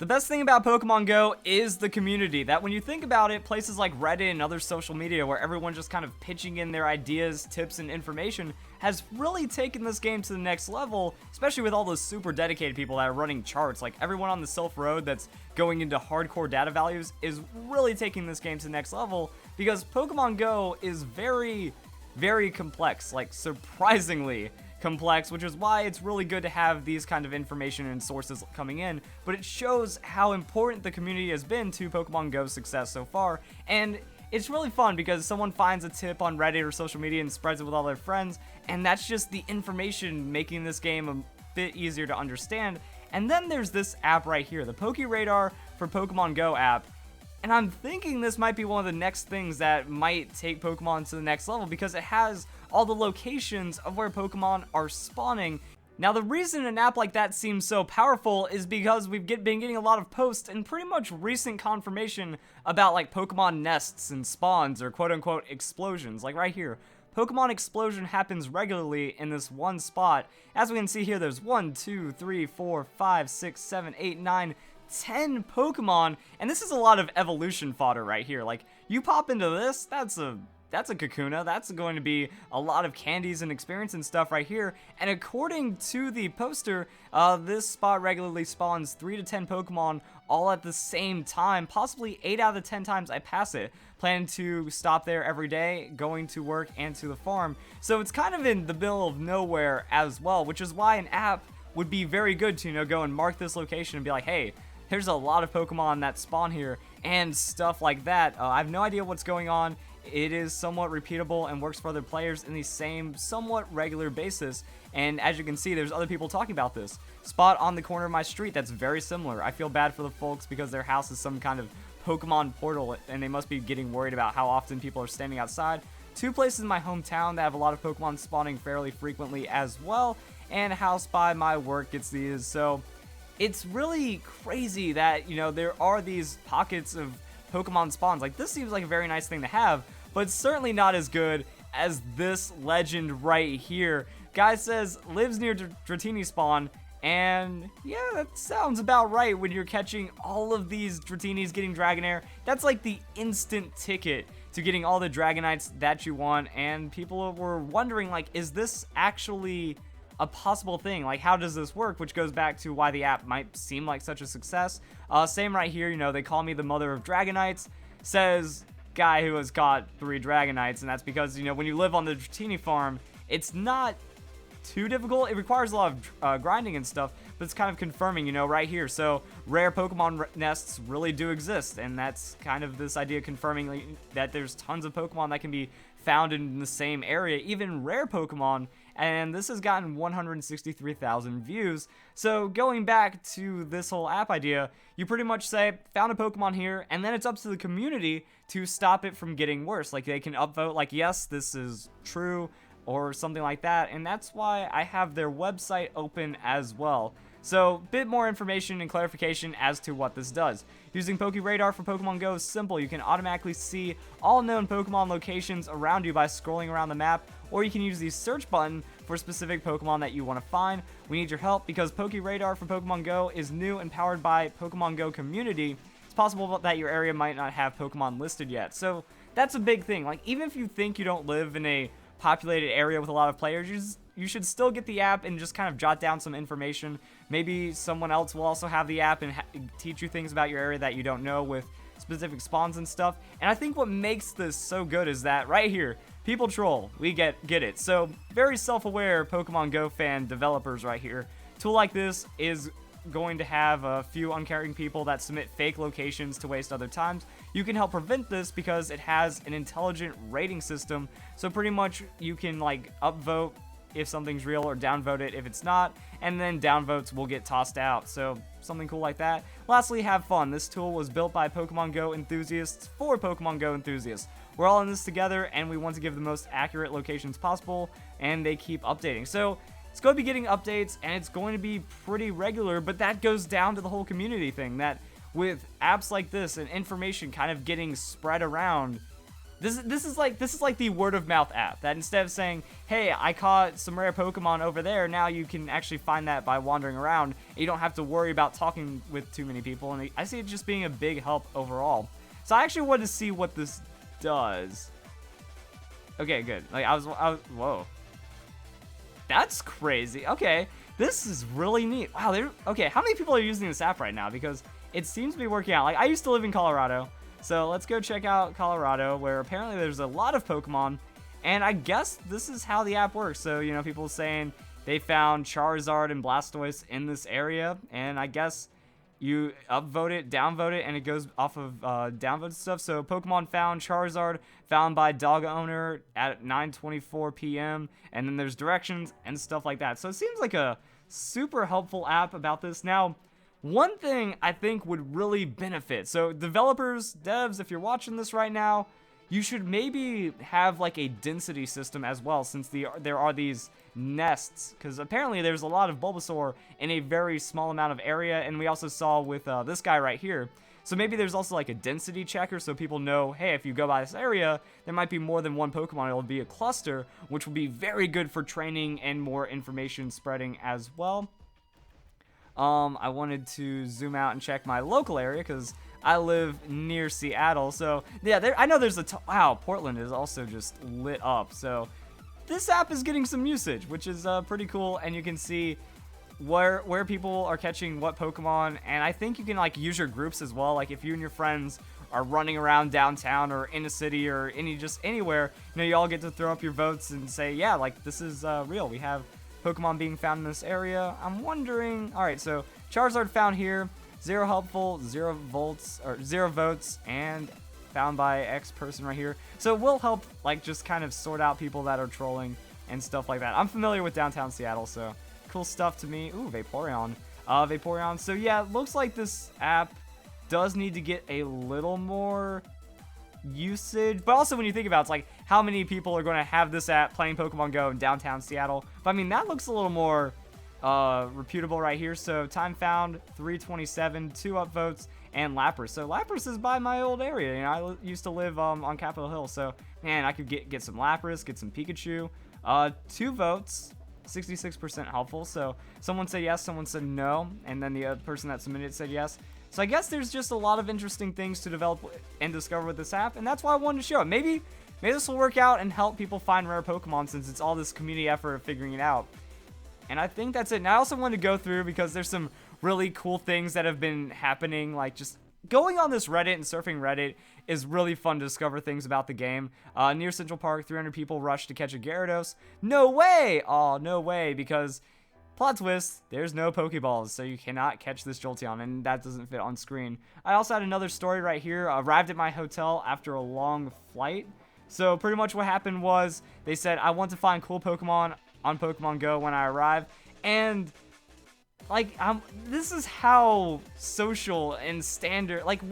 The best thing about Pokemon Go is the community. That when you think about it, places like Reddit and other social media where everyone's just kind of pitching in their ideas, tips, and information has really taken this game to the next level, especially with all those super dedicated people that are running charts. Like everyone on the Sylph Road that's going into hardcore data values is really taking this game to the next level because Pokemon Go is very, very complex, like surprisingly complex, which is why it's really good to have these kind of information and sources coming in, but it shows how important the community has been to Pokemon Go's success so far, and it's really fun because someone finds a tip on Reddit or social media and spreads it with all their friends, and that's just the information making this game a bit easier to understand. And then there's this app right here, the Poke Radar for Pokemon Go app, and I'm thinking this might be one of the next things that might take Pokemon to the next level because it has all the locations of where Pokemon are spawning. Now, the reason an app like that seems so powerful is because we've been getting a lot of posts and pretty much recent confirmation about like Pokemon nests and spawns or quote-unquote explosions. Like right here, Pokemon explosion happens regularly in this one spot. As we can see here, there's 1, 2, 3, 4, 5, 6, 7, 8, 9, 10 Pokemon, and this is a lot of evolution fodder right here. Like, you pop into this, that's a Kakuna, that's going to be a lot of candies and experience and stuff right here, and according to the poster, this spot regularly spawns 3 to 10 Pokemon all at the same time, possibly 8 out of the 10 times I pass it. Plan to stop there every day, going to work and to the farm, so it's kind of in the middle of nowhere as well, which is why an app would be very good to, you know, go and mark this location and be like, hey, there's a lot of Pokemon that spawn here and stuff like that. I have no idea what's going on. It is somewhat repeatable and works for other players in the same somewhat regular basis, and as you can see, there's other people talking about this. Spot on the corner of my street that's very similar. I feel bad for the folks because their house is some kind of Pokemon portal and they must be getting worried about how often people are standing outside. 2 places in my hometown that have a lot of Pokemon spawning fairly frequently as well, and a house by my work gets these, so it's really crazy that, you know, there are these pockets of Pokemon spawns. Like, this seems like a very nice thing to have, but it's certainly not as good as this legend right here. Guy says, lives near Dratini spawn, and yeah, that sounds about right when you're catching all of these Dratinis getting Dragonair. That's like the instant ticket to getting all the Dragonites that you want, and people were wondering, like, is this actually a possible thing? Like, how does this work? Which goes back to why the app might seem like such a success. Same right here, you know, they call me the mother of Dragonites, says guy who has caught 3 Dragonites, and that's because, you know, when you live on the Dratini farm, it's not too difficult. It requires a lot of grinding and stuff, but it's kind of confirming, you know, right here. So rare Pokemon nests really do exist, and that's kind of this idea confirming that there's tons of Pokemon that can be found in the same area, even rare Pokemon, and this has gotten 163,000 views. So going back to this whole app idea, you pretty much say, found a Pokemon here, and then it's up to the community to stop it from getting worse. Like, they can upvote, like, yes, this is true, or something like that, and that's why I have their website open as well. So, bit more information and clarification as to what this does. Using Poke Radar for Pokemon Go is simple. You can automatically see all known Pokemon locations around you by scrolling around the map, or you can use the search button for specific Pokemon that you want to find. We need your help because Poke Radar for Pokemon Go is new and powered by Pokemon Go community. It's possible that your area might not have Pokemon listed yet, so that's a big thing. Like, even if you think you don't live in a populated area with a lot of players, you should still get the app and just kind of jot down some information. Maybe someone else will also have the app and teach you things about your area that you don't know with specific spawns and stuff. And I think what makes this so good is that right here, people troll, we get it. So very self-aware Pokemon Go fan developers right here. A tool like this is going to have a few uncaring people that submit fake locations to waste other times. You can help prevent this because it has an intelligent rating system, so pretty much you can like upvote if something's real or downvote it if it's not, and then downvotes will get tossed out, so something cool like that. Lastly, have fun. This tool was built by Pokemon Go enthusiasts for Pokemon Go enthusiasts. We're all in this together and we want to give the most accurate locations possible, and they keep updating. So it's going to be getting updates, and it's going to be pretty regular, but that goes down to the whole community thing, that with apps like this and information kind of getting spread around, This is like the word of mouth app that instead of saying, hey, I caught some rare Pokemon over there, now you can actually find that by wandering around. You don't have to worry about talking with too many people, and I see it just being a big help overall. So I actually wanted to see what this does. Okay, good. Like I was whoa. That's crazy. Okay, this is really neat. Wow, okay, how many people are using this app right now? Because it seems to be working out. Like, I used to live in Colorado, so let's go check out Colorado, where apparently there's a lot of Pokemon, and I guess this is how the app works. So, you know, people saying they found Charizard and Blastoise in this area, and I guess you upvote it, downvote it, and it goes off of downvoted stuff. So Pokemon found Charizard, found by dog owner at 9:24 p.m. And then there's directions and stuff like that. So it seems like a super helpful app about this. Now, one thing I think would really benefit, so developers, devs, if you're watching this right now, you should maybe have like a density system as well, since there are these nests, because apparently there's a lot of Bulbasaur in a very small amount of area, and we also saw with this guy right here. So maybe there's also like a density checker, so people know, hey, if you go by this area, there might be more than one Pokemon. It'll be a cluster, which will be very good for training and more information spreading as well. I wanted to zoom out and check my local area, because I live near Seattle, so yeah, I know there's wow, Portland is also just lit up, so this app is getting some usage, which is pretty cool, and you can see where people are catching what Pokemon, and I think you can like use your groups as well. Like if you and your friends are running around downtown or in a city or just anywhere, you know, you all get to throw up your votes and say, yeah, like this is real. We have Pokemon being found in this area. I'm wondering, all right, so Charizard found here, 0 helpful, 0 votes, and found by X person right here. So it will help like just kind of sort out people that are trolling and stuff like that. I'm familiar with downtown Seattle, so cool stuff to me. Ooh, Vaporeon. Vaporeon. So yeah, it looks like this app does need to get a little more usage, but also when you think about it, it's like how many people are going to have this app playing Pokemon Go in downtown Seattle. But I mean, that looks a little more reputable right here. So time found 327, 2 upvotes, and Lapras. So Lapras is by my old area. You know, I used to live on Capitol Hill, so man, I could get some Lapras, get some Pikachu. 2 votes, 66% helpful. So someone said yes, someone said no, and then the other person that submitted said yes. So I guess there's just a lot of interesting things to develop and discover with this app, and that's why I wanted to show it. Maybe this will work out and help people find rare Pokemon, since it's all this community effort of figuring it out. And I think that's it. And I also wanted to go through, because there's some really cool things that have been happening, like just going on this Reddit and surfing Reddit is really fun to discover things about the game. Near Central Park, 300 people rushed to catch a Gyarados. No way! Oh, no way, because plot twist, there's no Pokeballs, so you cannot catch this Jolteon, and that doesn't fit on screen. I also had another story right here. Arrived at my hotel after a long flight. So pretty much what happened was, they said, I want to find cool Pokemon on Pokemon Go when I arrive, and like, this is how social and standard, like,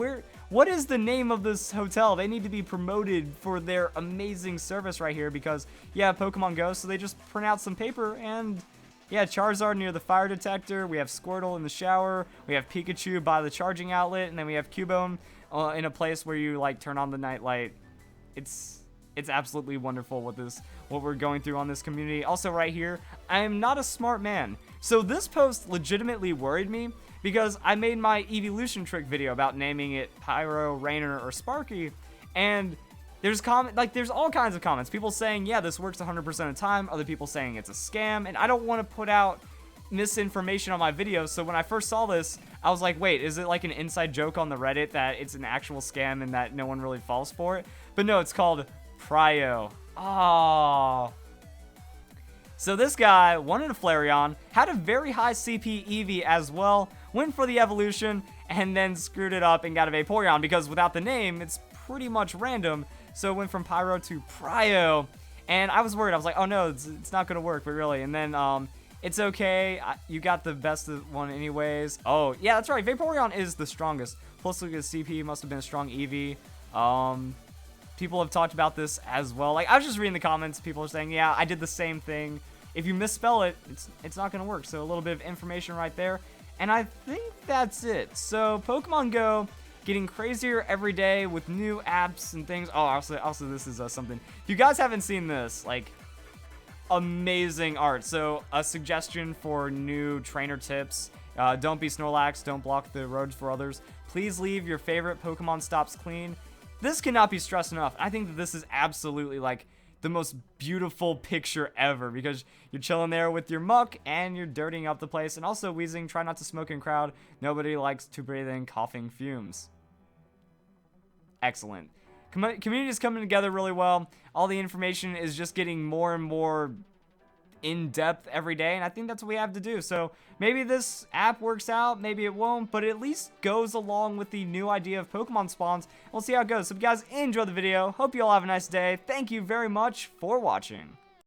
what is the name of this hotel? They need to be promoted for their amazing service right here, because, yeah, Pokemon Go, so they just print out some paper, and, yeah, Charizard near the fire detector, we have Squirtle in the shower, we have Pikachu by the charging outlet, and then we have Cubone in a place where you, like, turn on the night light. It's absolutely wonderful what we're going through on this community. Also right here, I am not a smart man. So this post legitimately worried me, because I made my evolution trick video about naming it Pyro, Rainer, or Sparky, and there's all kinds of comments. People saying, yeah, this works 100% of the time. Other people saying it's a scam, and I don't want to put out misinformation on my videos. So when I first saw this, I was like, wait, is it like an inside joke on the Reddit that it's an actual scam and that no one really falls for it? But no, it's called Pryo. Oh. So this guy wanted a Flareon, had a very high CP EV as well, went for the evolution, and then screwed it up and got a Vaporeon, because without the name, it's pretty much random. So it went from Pyro to Pryo, and I was worried. I was like, oh no, it's not going to work, but really. And then it's okay. You got the best one anyways. Oh, yeah, that's right. Vaporeon is the strongest. Plus, look at the CP. Must have been a strong EV. People have talked about this as well. Like, I was just reading the comments. People are saying, yeah, I did the same thing. If you misspell it, it's not going to work. So a little bit of information right there. And I think that's it. So Pokemon Go getting crazier every day with new apps and things. Oh, also this is something. If you guys haven't seen this, like, amazing art. So a suggestion for new trainer tips: don't be Snorlax, don't block the roads for others, please leave your favorite Pokemon stops clean. This cannot be stressed enough. I think that this is absolutely like the most beautiful picture ever, because you're chilling there with your muck and you're dirtying up the place. And also, wheezing, try not to smoke in crowd, nobody likes to breathe in coughing fumes. Excellent. Community is coming together really well. All the information is just getting more and more in-depth every day, and I think that's what we have to do. So maybe this app works out, maybe it won't, but it at least goes along with the new idea of Pokemon spawns. We'll see how it goes. So if you guys enjoyed the video, hope you all have a nice day. Thank you very much for watching.